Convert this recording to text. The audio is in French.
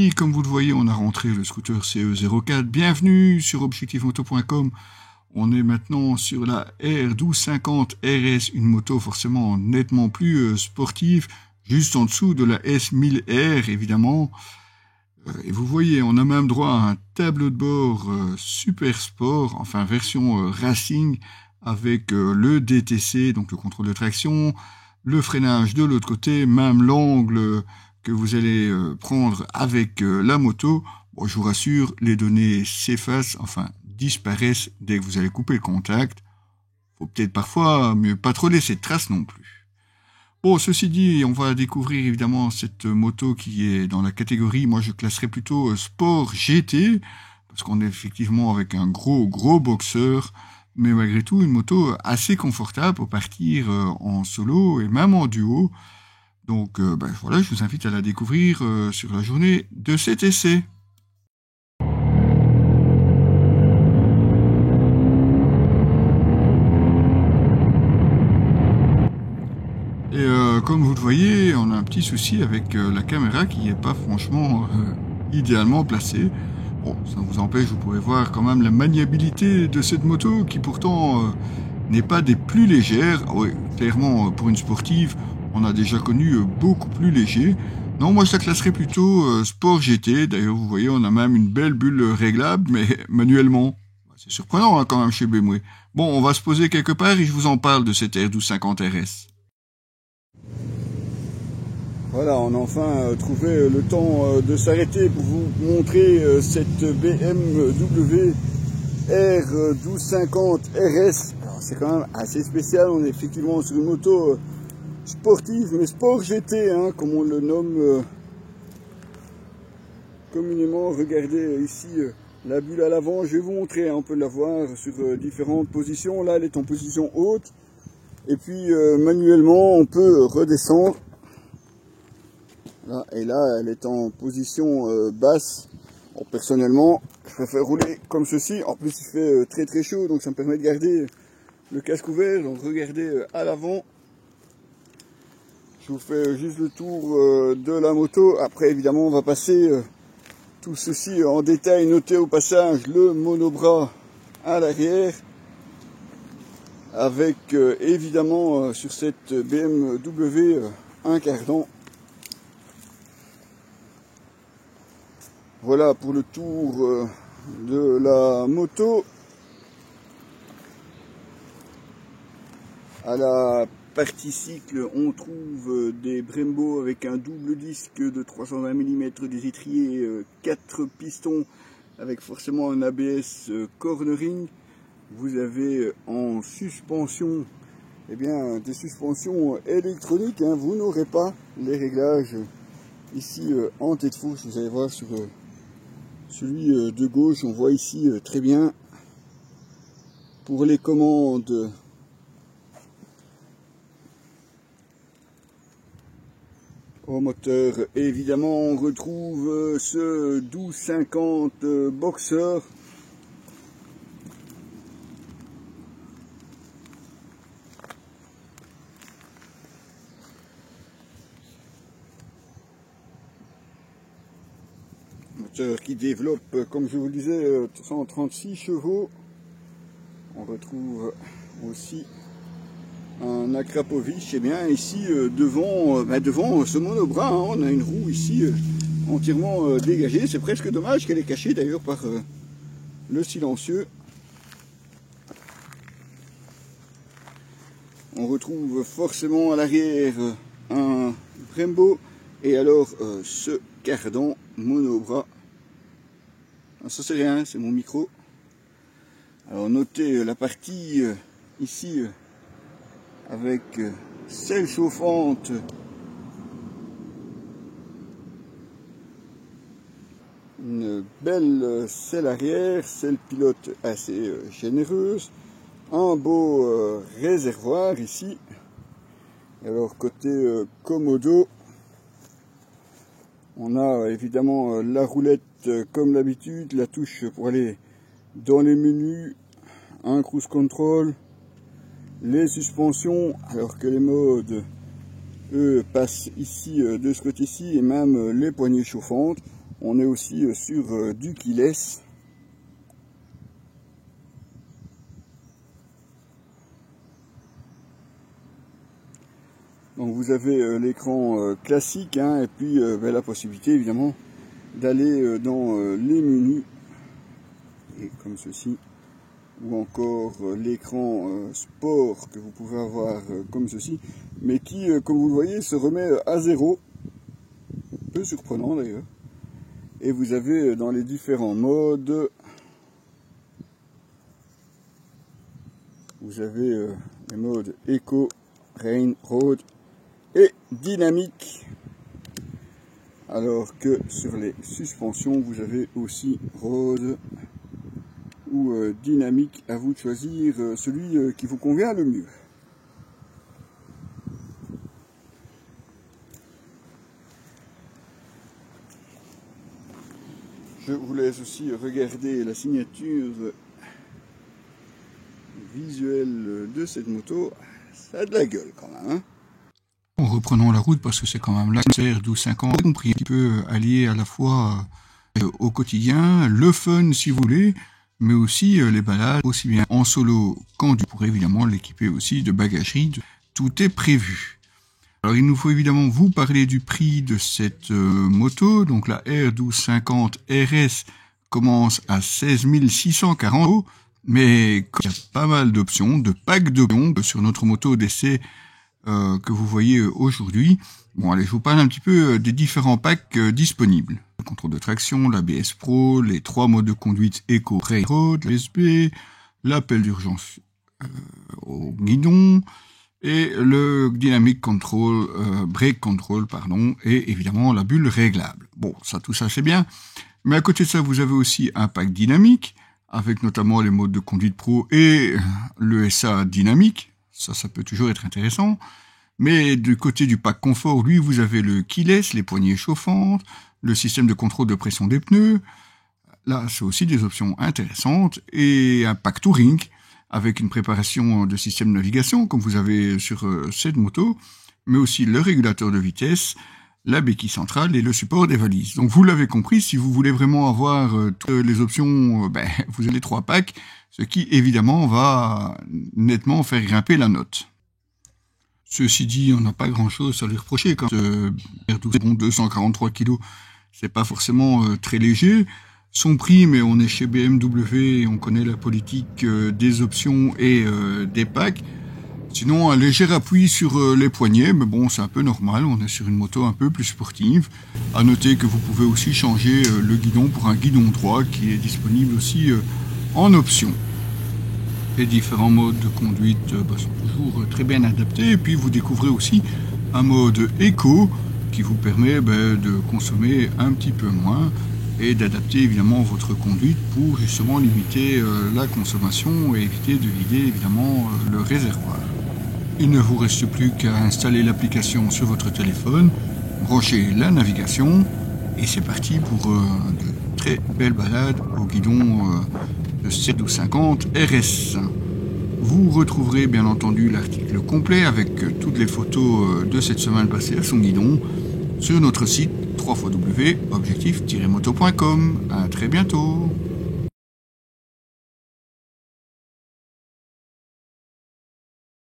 ici, comme vous le voyez, on a rentré le scooter CE04. Bienvenue sur objectifmoto.com. On est maintenant sur la R1250 RS, une moto forcément nettement plus sportive, juste en dessous de la S1000R évidemment. Et vous voyez, on a même droit à un tableau de bord super sport, enfin version racing, avec le DTC, donc le contrôle de traction, le freinage de l'autre côté, même l'angle que vous allez prendre avec la moto. Bon, je vous rassure, les données s'effacent, enfin disparaissent dès que vous allez couper le contact. Faut peut-être parfois mieux pas trop laisser de traces non plus. Bon, ceci dit, on va découvrir évidemment cette moto qui est dans la catégorie, moi je classerais plutôt Sport GT, parce qu'on est effectivement avec un gros boxeur, mais malgré tout une moto assez confortable pour partir en solo et même en duo. Donc voilà, je vous invite à la découvrir sur la journée de cet essai. Et comme vous le voyez, on a un petit souci avec la caméra qui n'est pas franchement idéalement placée. Bon, ça ne vous empêche, vous pouvez voir quand même la maniabilité de cette moto qui pourtant n'est pas des plus légères. Ah oui, clairement, pour une sportive, on a déjà connu beaucoup plus léger. Non, moi je la classerais plutôt Sport GT. D'ailleurs, vous voyez, on a même une belle bulle réglable, mais manuellement. C'est surprenant hein, quand même chez BMW. Bon, on va se poser quelque part et je vous en parle de cette R1250 RS. Voilà, on a enfin trouvé le temps de s'arrêter pour vous montrer cette BMW R1250 RS. C'est quand même assez spécial, on est effectivement sur une moto sportive, mais sport GT, hein, comme on le nomme communément. Regardez ici la bulle à l'avant, je vais vous montrer, hein, on peut la voir sur différentes positions. Là, elle est en position haute, et puis manuellement, on peut redescendre. Là, et là, elle est en position basse. Bon, personnellement, je préfère rouler comme ceci. En plus, il fait très chaud, donc ça me permet de garder le casque ouvert. Donc, regardez à l'avant. Je vous fais juste le tour de la moto. Après, évidemment, on va passer tout ceci en détail. Notez au passage le monobras à l'arrière. Avec, évidemment, sur cette BMW, un cardan. Voilà pour le tour de la moto. À la partie cycle, on trouve des Brembo avec un double disque de 320 mm, des étriers 4 pistons avec forcément un ABS cornering. Vous avez en suspension des suspensions électroniques. Hein. Vous n'aurez pas les réglages ici en tête fourche. Vous allez voir sur celui de gauche, on voit ici très bien pour les commandes. Au moteur, évidemment, on retrouve ce 1250 Boxer. Moteur qui développe, comme je vous le disais, 136 chevaux. On retrouve aussi un Akrapovic. Et bien ici devant ce monobras, hein, on a une roue ici entièrement dégagée. C'est presque dommage qu'elle est cachée d'ailleurs par le silencieux. On retrouve forcément à l'arrière un Brembo et alors ce cardan monobras. Ça c'est rien, c'est mon micro. Alors notez la partie ici avec selle chauffante, une belle selle arrière, selle pilote assez généreuse, un beau réservoir ici. Et alors côté commodo, on a évidemment la roulette comme d'habitude, la touche pour aller dans les menus, un cruise control, les suspensions, alors que les modes, eux, passent ici de ce côté-ci, et même les poignées chauffantes. On est aussi sur du keyless. Donc vous avez l'écran classique, hein, et puis la possibilité évidemment d'aller dans les menus, et comme ceci, ou encore l'écran sport que vous pouvez avoir comme ceci, mais qui, comme vous le voyez, se remet à zéro. Peu surprenant d'ailleurs. Et vous avez dans les différents modes, vous avez les modes Eco, Rain, Road et Dynamique. Alors que sur les suspensions, vous avez aussi Road ou Dynamique. À vous de choisir celui qui vous convient le mieux. Je vous laisse aussi regarder la signature visuelle de cette moto. Ça a de la gueule quand même, hein. En reprenant la route, parce que c'est quand même là, R1250, compris un petit peu allié à la fois au quotidien, le fun si vous voulez, mais aussi les balades, aussi bien en solo qu'en duo. Vous pourrez évidemment l'équiper aussi de bagagerie, tout est prévu. Alors il nous faut évidemment vous parler du prix de cette moto. Donc la R1250 RS commence à 16 640 €, mais il y a pas mal d'options, de packs d'options sur notre moto d'essai que vous voyez aujourd'hui. Bon allez, je vous parle un petit peu des différents packs disponibles. Le contrôle de traction, l'ABS Pro, les 3 modes de conduite Eco, Rain, Road, l'USB, l'appel d'urgence au guidon, et le Dynamic Control, Brake Control, pardon, et évidemment la bulle réglable. Bon, ça, tout ça c'est bien, mais à côté de ça, vous avez aussi un pack dynamique, avec notamment les modes de conduite pro et le SA dynamique. Ça peut toujours être intéressant. Mais du côté du pack confort, lui, vous avez le keyless, les poignées chauffantes, le système de contrôle de pression des pneus. Là, c'est aussi des options intéressantes, et un pack touring, avec une préparation de système de navigation, comme vous avez sur cette moto, mais aussi le régulateur de vitesse, la béquille centrale et le support des valises. Donc vous l'avez compris, si vous voulez vraiment avoir toutes les options, vous avez 3 packs, ce qui évidemment va nettement faire grimper la note. Ceci dit, on n'a pas grand-chose à lui reprocher, quand R12 bon, 243 kg, c'est pas forcément très léger. Son prix, mais on est chez BMW et on connaît la politique des options et des packs. Sinon, un léger appui sur les poignets, mais bon, c'est un peu normal, on est sur une moto un peu plus sportive. À noter que vous pouvez aussi changer le guidon pour un guidon droit qui est disponible aussi en option. Les différents modes de conduite sont toujours très bien adaptés, et puis vous découvrez aussi un mode éco qui vous permet de consommer un petit peu moins et d'adapter évidemment votre conduite pour justement limiter la consommation et éviter de vider évidemment le réservoir. Il ne vous reste plus qu'à installer l'application sur votre téléphone, brancher la navigation et c'est parti pour de très belles balades au guidon de cette R1250 RS. Vous retrouverez bien entendu l'article complet avec toutes les photos de cette semaine passée à son guidon sur notre site www.objectif-moto.com. À très bientôt.